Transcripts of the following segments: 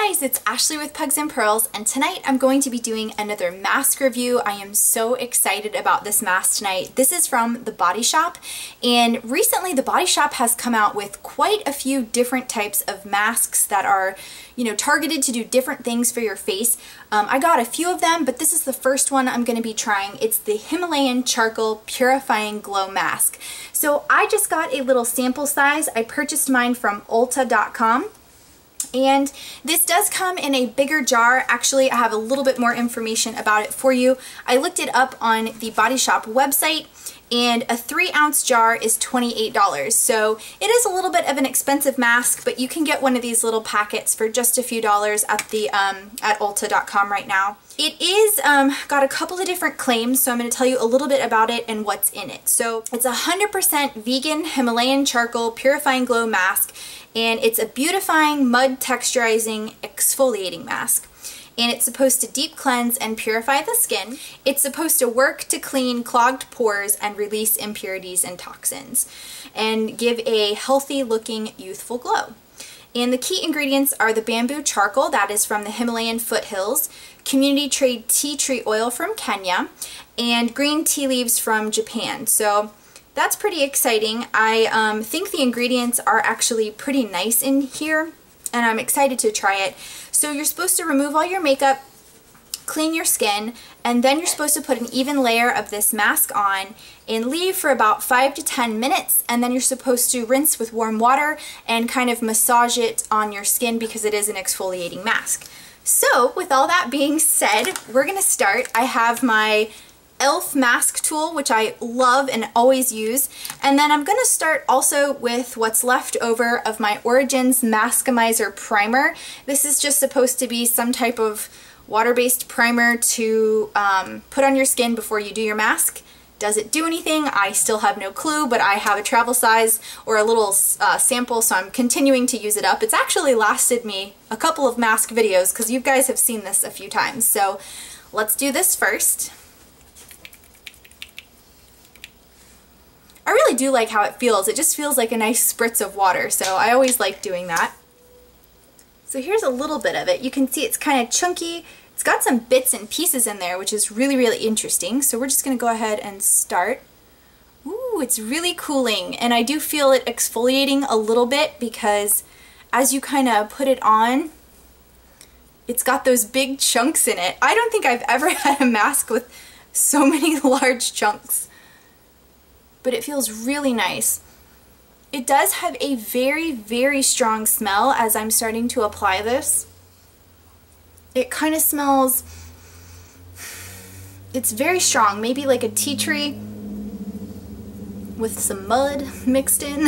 guys, it's Ashley with Pugs and Pearls, and tonight I'm going to be doing another mask review. I am so excited about this mask tonight. This is from The Body Shop, and recently The Body Shop has come out with quite a few different types of masks that are, targeted to do different things for your face. I got a few of them, but this is the first one I'm going to be trying. It's the Himalayan Charcoal Purifying Glow Mask. So I just got a little sample size. I purchased mine from Ulta.com. And this does come in a bigger jar. Actually, I have a little bit more information about it for you. I looked it up on the Body Shop website, and a 3-ounce jar is $28. So it is a little bit of an expensive mask, but you can get one of these little packets for just a few dollars at the at Ulta.com right now. It is got a couple of different claims, so I'm going to tell you a little bit about it and what's in it. So it's 100% vegan Himalayan charcoal purifying glow mask, and it's a beautifying, mud texturizing, exfoliating mask. And it's supposed to deep cleanse and purify the skin. It's supposed to work to clean clogged pores and release impurities and toxins, and give a healthy looking, youthful glow. And the key ingredients are the bamboo charcoal, that is from the Himalayan foothills, community trade tea tree oil from Kenya, and green tea leaves from Japan. So that's pretty exciting. I think the ingredients are actually pretty nice in here, and I'm excited to try it. So you're supposed to remove all your makeup, clean your skin, and then you're supposed to put an even layer of this mask on and leave for about 5 to 10 minutes, and then you're supposed to rinse with warm water and kind of massage it on your skin because it is an exfoliating mask. So with all that being said, we're gonna start. I have my e.l.f. mask tool, which I love and always use, and then I'm going to start also with what's left over of my Origins Maskamizer Primer. This is just supposed to be some type of water-based primer to put on your skin before you do your mask. Does it do anything? I still have no clue, but I have a travel size or a little sample, so I'm continuing to use it up. It's actually lasted me a couple of mask videos because you guys have seen this a few times. So let's do this first. I really do like how it feels. It just feels like a nice spritz of water, so I always like doing that. So here's a little bit of it. You can see it's kind of chunky. It's got some bits and pieces in there, which is really, really interesting. So we're just going to go ahead and start. Ooh, it's really cooling, and I do feel it exfoliating a little bit because as you kind of put it on, it's got those big chunks in it. I don't think I've ever had a mask with so many large chunks, but it feels really nice. It does have a very, very strong smell as I'm starting to apply this. It kind of smells, it's very strong, maybe like a tea tree with some mud mixed in.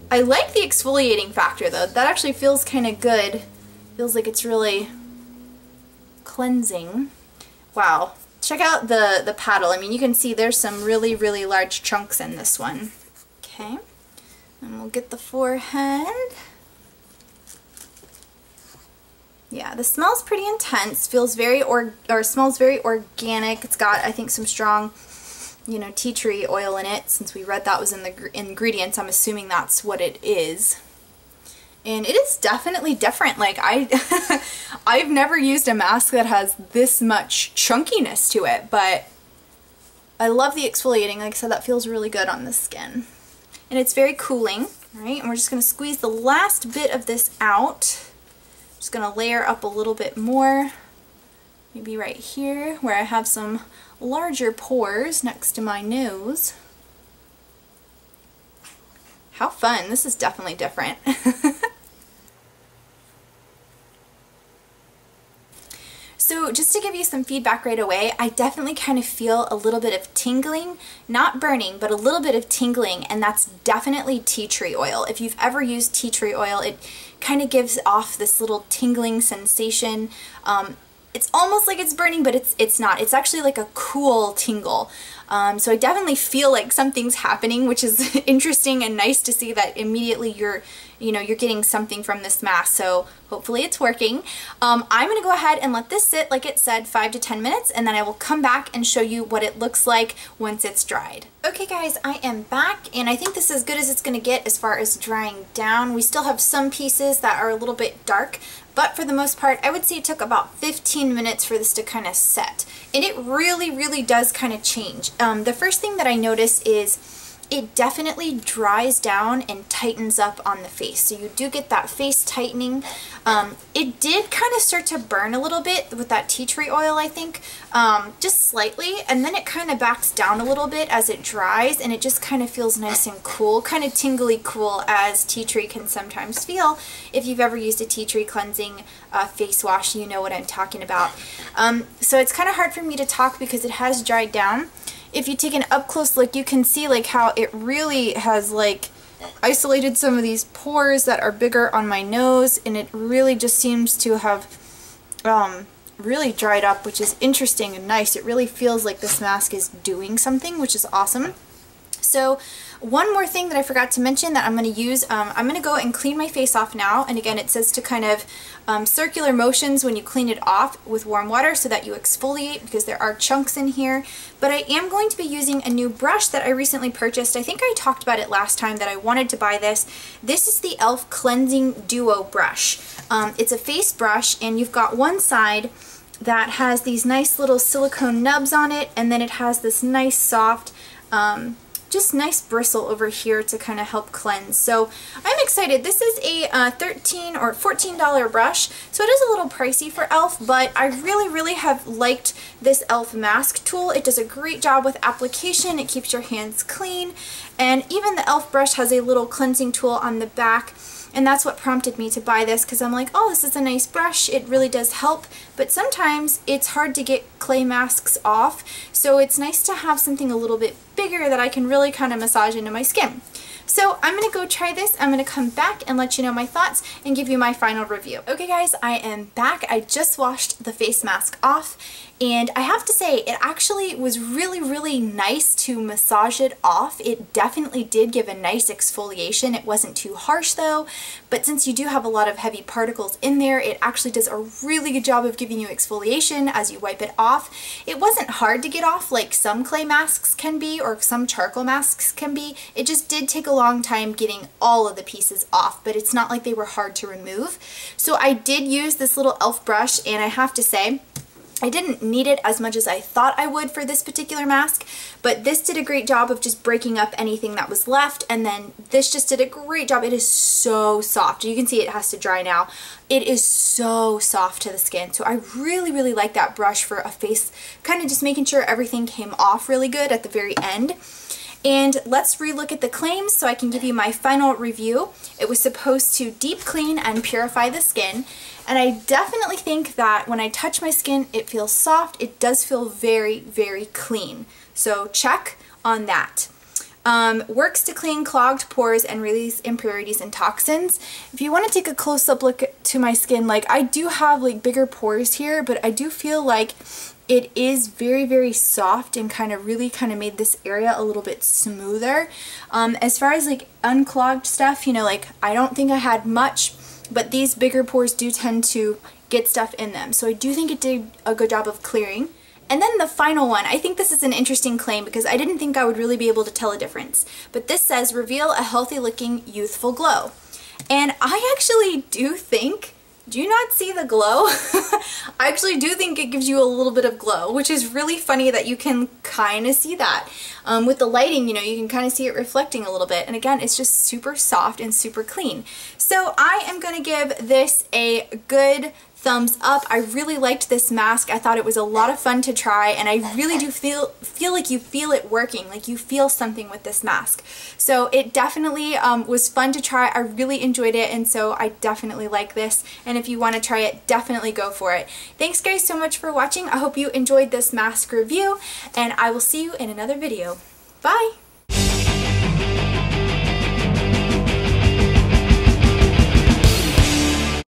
I like the exfoliating factor though. That actually feels kind of good. Feels like it's really cleansing. Wow. Check out the paddle. I mean, you can see there's some really, really large chunks in this one. Okay, and we'll get the forehead. Yeah, the smell's pretty intense. Feels very smells very organic. It's got, I think, some strong, tea tree oil in it. Since we read that was in the ingredients, I'm assuming that's what it is. And it is definitely different. Like I've never used a mask that has this much chunkiness to it, but I love the exfoliating. Like I said, that feels really good on the skin. And it's very cooling. All right, and we're just going to squeeze the last bit of this out. Just going to layer up a little bit more. Maybe right here where I have some larger pores next to my nose. How fun. This is definitely different. So just to give you some feedback right away, I definitely kind of feel a little bit of tingling, not burning, but a little bit of tingling, and that's definitely tea tree oil. If you've ever used tea tree oil, it kind of gives off this little tingling sensation. It's almost like it's burning, but it's not. It's actually like a cool tingle. So I definitely feel like something's happening, which is interesting and nice to see that immediately you're getting something from this mask. So hopefully it's working. I'm going to go ahead and let this sit, like it said, 5 to 10 minutes, and then I will come back and show you what it looks like once it's dried. Okay guys, I am back, and I think this is as good as it's going to get as far as drying down. We still have some pieces that are a little bit dark, but for the most part, I would say it took about 15 minutes for this to kind of set. And it really, really does kind of change. The first thing that I noticed is it definitely dries down and tightens up on the face. So you do get that face tightening. It did kind of start to burn a little bit with that tea tree oil, I think, just slightly. And then it kind of backs down a little bit as it dries, and it just kind of feels nice and cool, kind of tingly cool, as tea tree can sometimes feel. If you've ever used a tea tree cleansing face wash, you know what I'm talking about. So it's kind of hard for me to talk because it has dried down. If you take an up close look, you can see like how it really has like isolated some of these pores that are bigger on my nose, and it really just seems to have really dried up, which is interesting and nice. It really feels like this mask is doing something, which is awesome. So one more thing that I forgot to mention that I'm going to use, I'm going to go and clean my face off now. And again, it says to kind of circular motions when you clean it off with warm water so that you exfoliate, because there are chunks in here. But I am going to be using a new brush that I recently purchased. I think I talked about it last time that I wanted to buy this. This is the e.l.f. Cleansing Duo brush. It's a face brush, and you've got one side that has these nice little silicone nubs on it, and then it has this nice soft just nice bristle over here to kind of help cleanse. So I'm excited. This is a $13 or $14 brush, so it is a little pricey for e.l.f., but I really have liked this e.l.f. mask tool. It does a great job with application. It keeps your hands clean, and even the e.l.f. brush has a little cleansing tool on the back. And that's what prompted me to buy this, because I'm like, oh, this is a nice brush. It really does help, but sometimes it's hard to get clay masks off, so it's nice to have something a little bit bigger that I can really kind of massage into my skin. So I'm going to go try this. I'm going to come back and let you know my thoughts and give you my final review. Okay guys, I am back. I just washed the face mask off, and I have to say it actually was really nice to massage it off. It definitely did give a nice exfoliation. It wasn't too harsh though, but since you do have a lot of heavy particles in there, it actually does a really good job of giving you exfoliation as you wipe it off. It wasn't hard to get off like some clay masks can be, or some charcoal masks can be. It just did take a long time getting all of the pieces off, but it's not like they were hard to remove. So I did use this little e.l.f. brush, and I have to say, I didn't need it as much as I thought I would for this particular mask, but this did a great job of just breaking up anything that was left, and then this just did a great job. It is so soft. You can see it has to dry now. It is so soft to the skin, so I really like that brush for a face, kind of just making sure everything came off really good at the very end. And let's relook at the claims so I can give you my final review. It was supposed to deep clean and purify the skin, and I definitely think that when I touch my skin, it feels soft. It does feel very clean. So check on that. Works to clean clogged pores and release impurities and toxins. If you want to take a close-up look to my skin, like I do have like bigger pores here, but I do feel like it is very soft and really made this area a little bit smoother. As far as like unclogged stuff, you know, like I don't think I had much, but these bigger pores do tend to get stuff in them. So I do think it did a good job of clearing. And then the final one, I think this is an interesting claim because I didn't think I would really be able to tell a difference. But this says, reveal a healthy looking youthful glow. And I actually do think, do you not see the glow? I actually do think it gives you a little bit of glow, which is really funny that you can kind of see that. With the lighting, you know, you can kind of see it reflecting a little bit. And again, it's just super soft and super clean. So I am going to give this a good thumbs up. I really liked this mask. I thought it was a lot of fun to try, and I really do feel like you feel it working, like you feel something with this mask. So it definitely was fun to try. I really enjoyed it, and so I definitely like this, and if you want to try it, definitely go for it. Thanks guys so much for watching. I hope you enjoyed this mask review, and I will see you in another video. Bye!